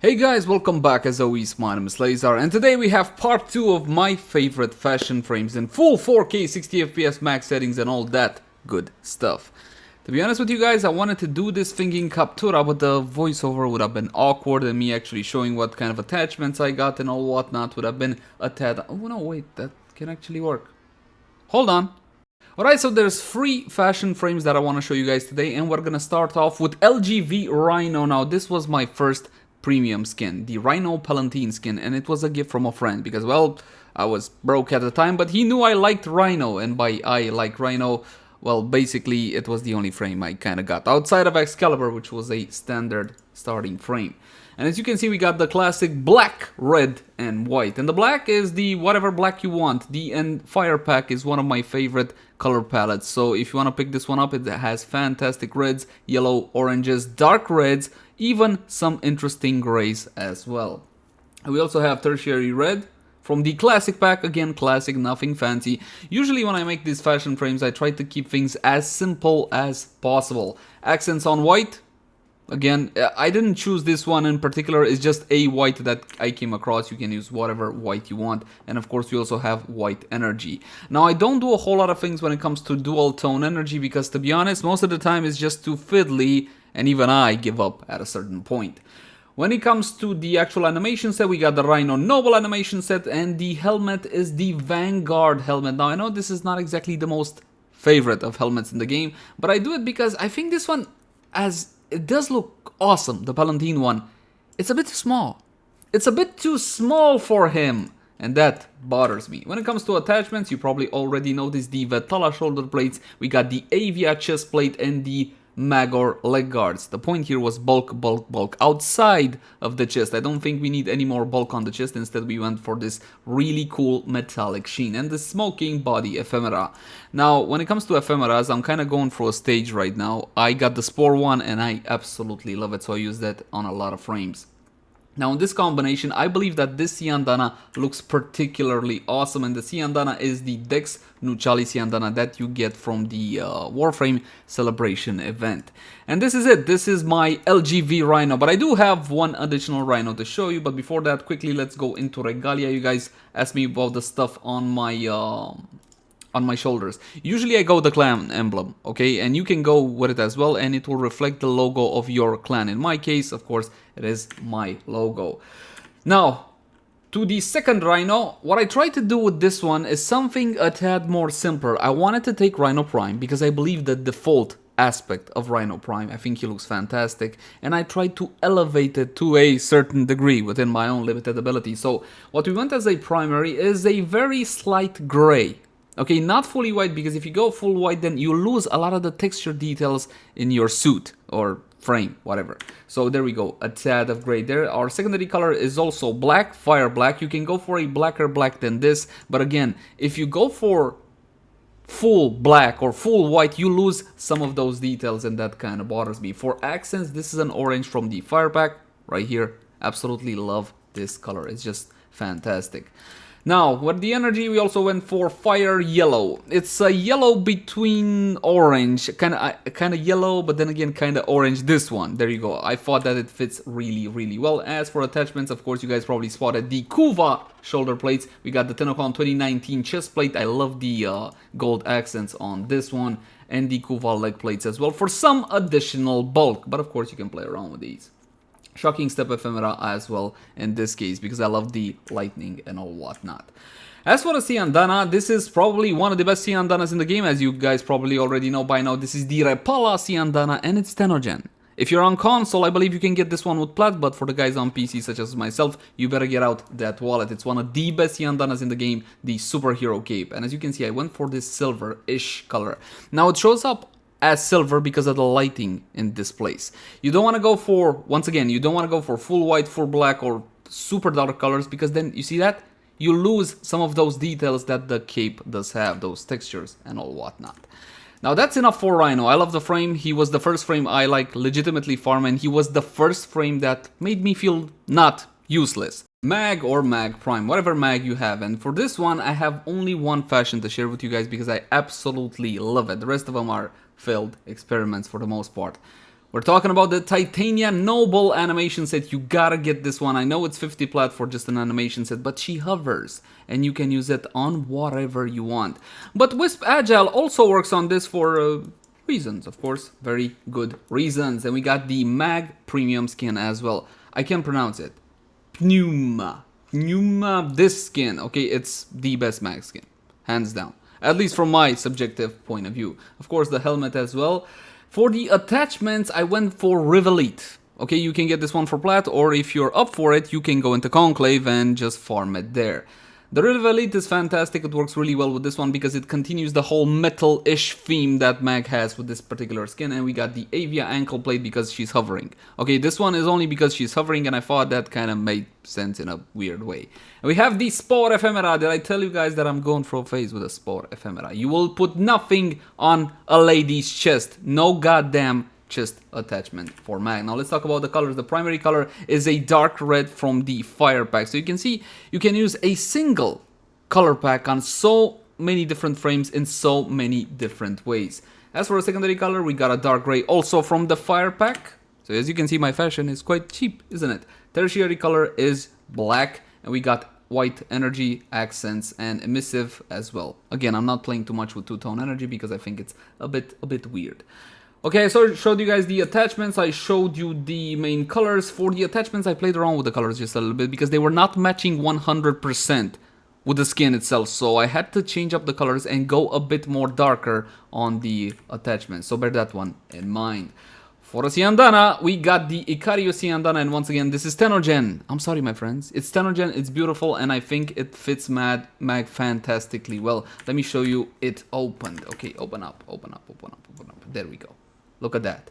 Hey guys, welcome back. As always, my name is Leyzar, and today we have part 2 of my favorite fashion frames in full 4K 60 FPS max settings and all that good stuff. To be honest with you guys, I wanted to do this thing in captura, but the voiceover would have been awkward and me actually showing what kind of attachments I got and all whatnot would have been a tad... Oh no, wait, that can actually work. Hold on. Alright, so there's 3 fashion frames that I want to show you guys today, and we're gonna start off with LGV Rhino. Now, this was my first premium skin, the Rhino Palatine skin, and it was a gift from a friend because, well, I was broke at the time, but he knew I liked Rhino, and by I like Rhino, well, basically it was the only frame I kind of got outside of Excalibur, which was a standard starting frame. And as you can see, we got the classic black, red, and white. And the black is the whatever black you want. And Fire Pack is one of my favorite color palettes. So if you want to pick this one up, it has fantastic reds, yellow, oranges, dark reds, even some interesting grays as well. And we also have tertiary red from the classic pack. Again, classic, nothing fancy. Usually when I make these fashion frames, I try to keep things as simple as possible. Accents on white. Again, I didn't choose this one in particular, it's just a white that I came across. You can use whatever white you want, and of course we also have white energy. Now, I don't do a whole lot of things when it comes to dual tone energy because, to be honest, most of the time it's just too fiddly, and even I give up at a certain point. When it comes to the actual animation set, we got the Rhino Noble animation set, and the helmet is the Vanguard Helmet. Now, I know this is not exactly the most favorite of helmets in the game, but I do it because I think this one it does look awesome, the Palatine one. It's a bit small. It's a bit too small for him, and that bothers me. When it comes to attachments, you probably already noticed the Vetala shoulder plates. We got the Avia chest plate and the Magor leg guards. The point here was bulk, bulk, bulk outside of the chest. I don't think we need any more bulk on the chest. Instead, we went for this really cool metallic sheen and the smoking body ephemera. Now, when it comes to ephemeras, I'm kind of going through a stage right now. I got the Spore one and I absolutely love it, so I use that on a lot of frames. Now, in this combination, I believe that this Siandana looks particularly awesome, and the Siandana is the Dex Nuchali Siandana that you get from the Warframe celebration event. And this is it. This is my LGV Rhino, but I do have one additional Rhino to show you. But before that, quickly, let's go into Regalia. You guys asked me about the stuff on my shoulders. Usually I go the clan emblem, okay, and you can go with it as well, and it will reflect the logo of your clan. In my case, of course, it is my logo. Now, to the second Rhino, what I tried to do with this one is something a tad more simpler. I wanted to take Rhino Prime because I believe the default aspect of Rhino Prime, I think he looks fantastic, and I tried to elevate it to a certain degree within my own limited ability. So what we went as a primary is a very slight gray. Okay, not fully white, because if you go full white, then you lose a lot of the texture details in your suit or frame, whatever. So there we go, a tad of gray there. Our secondary color is also black, fire black. You can go for a blacker black than this, but again, if you go for full black or full white, you lose some of those details, and that kind of bothers me. For accents, this is an orange from the fire pack right here. Absolutely love this color, it's just fantastic. Now, with the energy, we also went for fire yellow. It's a yellow between orange, kind of yellow, but then again kind of orange. This one, there you go. I thought that it fits really, really well. As for attachments, of course, you guys probably spotted the Kuva shoulder plates. We got the Tenocon 2019 chest plate. I love the gold accents on this one, and the Kuva leg plates as well for some additional bulk. But of course, you can play around with these. Shocking Step ephemera as well in this case because I love the lightning and all whatnot. As for the Siandana, this is probably one of the best Siandanas in the game, as you guys probably already know by now. This is the Repala Siandana, and it's Tenogen. If you're on console, I believe you can get this one with plat, but for the guys on PC such as myself, you better get out that wallet. It's one of the best Siandanas in the game, the superhero cape. And as you can see, I went for this silver-ish color. Now it shows up as silver because of the lighting in this place. You don't want to go for, once again, you don't want to go for full white, full black, or super dark colors, because then, you see that? You lose some of those details that the cape does have, those textures and all whatnot. Now that's enough for Rhino. I love the frame. He was the first frame I legitimately farm, and he was the first frame that made me feel not useless. Mag or Mag Prime, whatever mag you have. And for this one, I have only one fashion to share with you guys because I absolutely love it. The rest of them are failed experiments for the most part. We're talking about the Titania Noble animation set. You gotta get this one. I know it's 50 plat for just an animation set, but she hovers and you can use it on whatever you want. But Wisp Agile also works on this for reasons, of course, very good reasons. And we got the Mag Premium skin as well. I can't pronounce it. Pneuma, this skin, okay, it's the best Mag skin, hands down. At least from my subjective point of view. Of course, the helmet as well. For the attachments, I went for Revelite. Okay, you can get this one for plat, or if you're up for it, you can go into Conclave and just farm it there. The Revelite is fantastic. It works really well with this one because it continues the whole metal-ish theme that Mag has with this particular skin. And we got the Avia ankle plate because she's hovering. Okay, this one is only because she's hovering, and I thought that kind of made sense in a weird way. And we have the Spore Ephemera. Did I tell you guys that I'm going for a phase with a Spore Ephemera? You will put nothing on a lady's chest. No goddamn chest attachment for Mag. Now let's talk about the colors. The primary color is a dark red from the fire pack. So you can see you can use a single color pack on so many different frames in so many different ways. As for a secondary color, we got a dark gray also from the fire pack. So as you can see, my fashion is quite cheap, isn't it? Tertiary color is black, and we got white energy accents and emissive as well. Again, I'm not playing too much with two-tone energy because I think it's a bit weird. Okay, so I showed you guys the attachments, I showed you the main colors. For the attachments, I played around with the colors just a little bit because they were not matching 100% with the skin itself. So I had to change up the colors and go a bit more darker on the attachments. So bear that one in mind. For a Siandana, we got the Akari Siandana, and once again, this is Tenogen. I'm sorry, my friends. It's Tenogen, it's beautiful, and I think it fits Mag fantastically well. Let me show you it opened. Okay, open up. There we go. Look at that.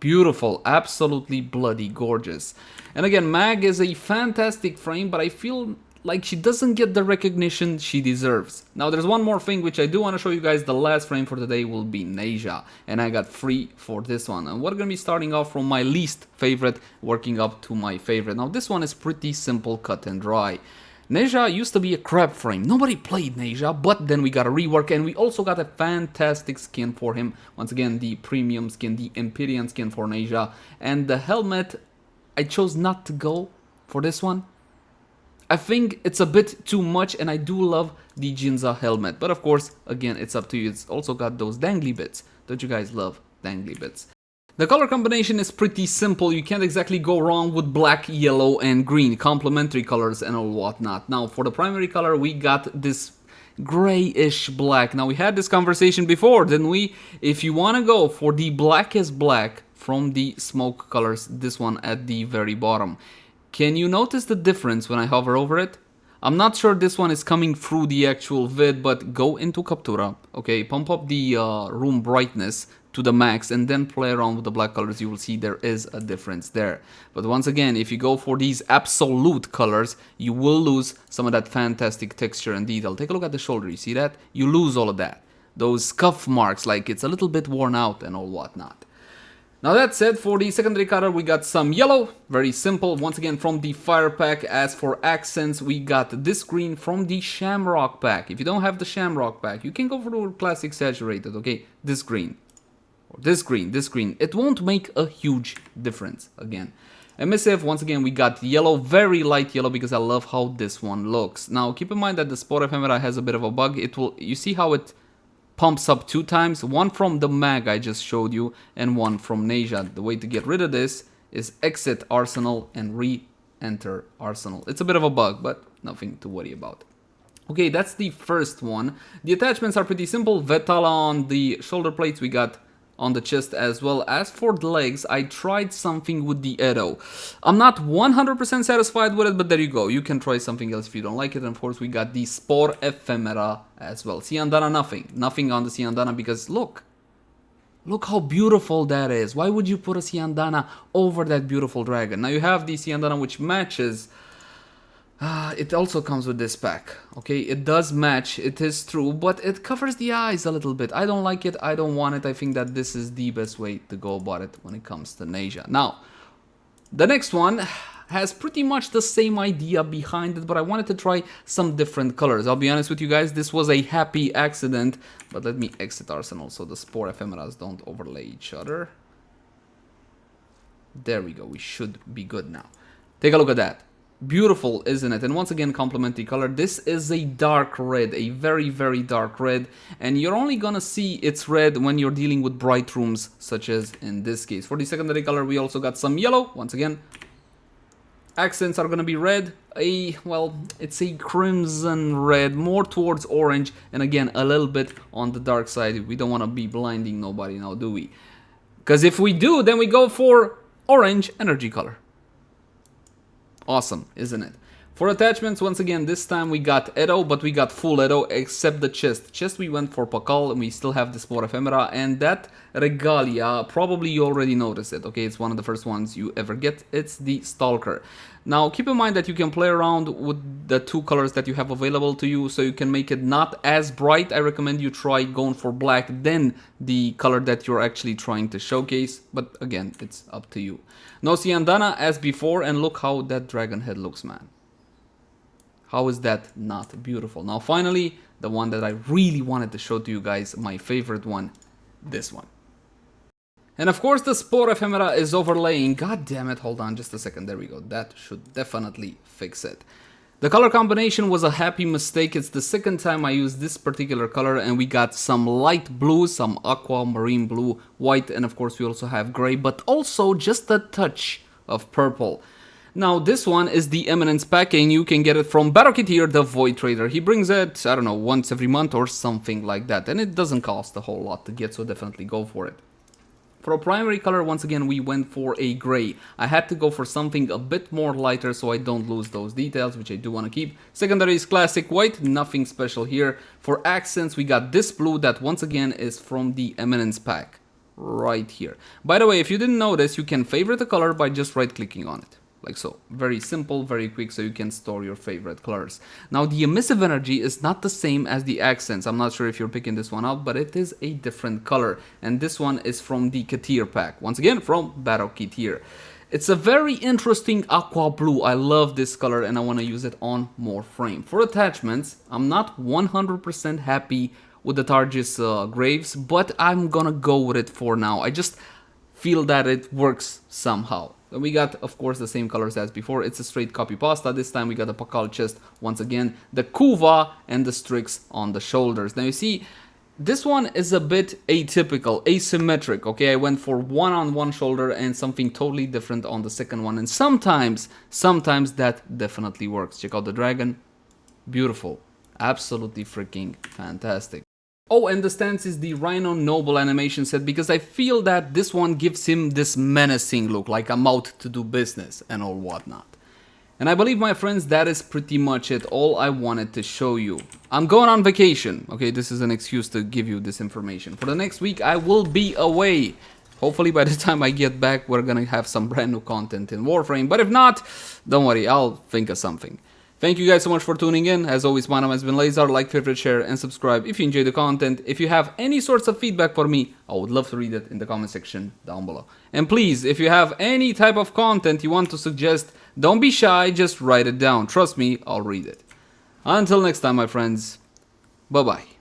Beautiful, absolutely bloody gorgeous. And again, Mag is a fantastic frame, but I feel like she doesn't get the recognition she deserves. Now there's one more thing which I do want to show you guys. The last frame for today will be Nezha, and I got 3 for this one. And we're gonna be starting off from my least favorite, working up to my favorite. Now this one is pretty simple, cut and dry. Nezha used to be a crab frame. Nobody played Nezha, but then we got a rework, and we also got a fantastic skin for him. Once again, the premium skin, the Empyrean skin for Nezha. And the helmet, I chose not to go for this one. I think it's a bit too much, and I do love the Jinza helmet. But of course, again, it's up to you. It's also got those dangly bits. Don't you guys love dangly bits? The color combination is pretty simple. You can't exactly go wrong with black, yellow, and green. Complementary colors and all whatnot. Now, for the primary color, we got this grayish black. Now, we had this conversation before, didn't we? If you want to go for the blackest black from the smoke colors, this one at the very bottom. Can you notice the difference when I hover over it? I'm not sure this one is coming through the actual vid, but go into Captura, okay, pump up the room brightness to the max and then play around with the black colors. You will see there is a difference there. But once again, if you go for these absolute colors, you will lose some of that fantastic texture and detail. Take a look at the shoulder, you see that? You lose all of that. Those scuff marks, like it's a little bit worn out and all whatnot. Now that said, for the secondary color, we got some yellow, very simple, once again from the fire pack. As for accents, we got this green from the shamrock pack. If you don't have the shamrock pack, you can go for the classic saturated, okay? This green, or this green, it won't make a huge difference again. Emissive, once again, we got yellow, very light yellow, because I love how this one looks. Now, keep in mind that the Spore Ephemera has a bit of a bug. It will, you see how it pumps up 2 times, one from the Mag I just showed you and one from Nezha. The way to get rid of this is exit Arsenal and re-enter Arsenal. It's a bit of a bug, but nothing to worry about. Okay, that's the first one. The attachments are pretty simple. Vetala on the shoulder plates, we got on the chest as well. As for the legs, I tried something with the Edo. I'm not 100% satisfied with it, but there you go. You can try something else if you don't like it. And of course, we got the Spore Ephemera as well. Siandana, nothing on the Siandana, because look how beautiful that is. Why would you put a Siandana over that beautiful dragon? Now you have the Siandana which matches. It also comes with this pack, okay? It does match, it is true, but it covers the eyes a little bit. I don't like it, I don't want it. I think that this is the best way to go about it when it comes to Nezha. Now, the next one has pretty much the same idea behind it, but I wanted to try some different colors. I'll be honest with you guys, this was a happy accident, but let me exit Arsenal so the Spore Ephemeras don't overlay each other. There we go. We should be good now. Take a look at that. Beautiful, isn't it? And once again, complementary color. This is a dark red, a very, very dark red. And you're only gonna see it's red when you're dealing with bright rooms, such as in this case. For the secondary color, we also got some yellow. Once again, accents are gonna be red. Well, it's a crimson red, more towards orange. And again, a little bit on the dark side. We don't wanna be blinding nobody now, do we? Because if we do, then we go for orange energy color. Awesome, isn't it? For attachments, once again, this time we got Edo, but we got full Edo except the chest. Chest we went for Pakal, and we still have the Spore Ephemera, and that Regalia, probably you already noticed it, okay? It's one of the first ones you ever get. It's the Stalker. Now, keep in mind that you can play around with the two colors that you have available to you, so you can make it not as bright. I recommend you try going for black, then the color that you're actually trying to showcase, but again, it's up to you. No Siandana as before, and look how that dragon head looks, man. How is that not beautiful? Now, finally, the one that I really wanted to show to you guys, my favorite one, this one. And of course, the Spore Ephemera is overlaying. God damn it, hold on just a second. There we go. That should definitely fix it. The color combination was a happy mistake. It's the second time I used this particular color, and we got some light blue, some aqua, marine blue, white, and of course we also have gray, but also just a touch of purple. Now, this one is the Eminence pack, and you can get it from Battleketeer, the Void Trader. He brings it, I don't know, once every month or something like that, and it doesn't cost a whole lot to get, so definitely go for it. For a primary color, once again, we went for a gray. I had to go for something a bit more lighter so I don't lose those details, which I do want to keep. Secondary is classic white, nothing special here. For accents, we got this blue that once again is from the Eminence pack, right here. By the way, if you didn't notice, you can favorite the color by just right-clicking on it. Like so. Very simple, very quick, so you can store your favorite colors. Now, the emissive energy is not the same as the accents. I'm not sure if you're picking this one up, but it is a different color. And this one is from the Keteer pack. Once again, from Battleketeer. It's a very interesting aqua blue. I love this color, and I want to use it on more frame. For attachments, I'm not 100% happy with the Targis Graves, but I'm gonna go with it for now. I just feel that it works somehow. Then we got, of course, the same colors as before. It's a straight copy pasta. This time we got the Pakal chest once again, the Kuva, and the Strix on the shoulders. Now you see, this one is a bit atypical, asymmetric, okay? I went for one on one shoulder and something totally different on the second one. And sometimes that definitely works. Check out the dragon. Beautiful. Absolutely freaking fantastic. Oh, and the stance is the Rhino Noble animation set, because I feel that this one gives him this menacing look, like I'm out to do business and all whatnot. And I believe, my friends, that is pretty much it, all I wanted to show you. I'm going on vacation, okay, this is an excuse to give you this information. For the next week, I will be away. Hopefully by the time I get back, we're gonna have some brand new content in Warframe, but if not, don't worry, I'll think of something. Thank you guys so much for tuning in. As always, my name has been Leyzar. Like, favorite, share, and subscribe if you enjoy the content. If you have any sorts of feedback for me, I would love to read it in the comment section down below. And please, if you have any type of content you want to suggest, don't be shy, just write it down. Trust me, I'll read it. Until next time, my friends, bye-bye.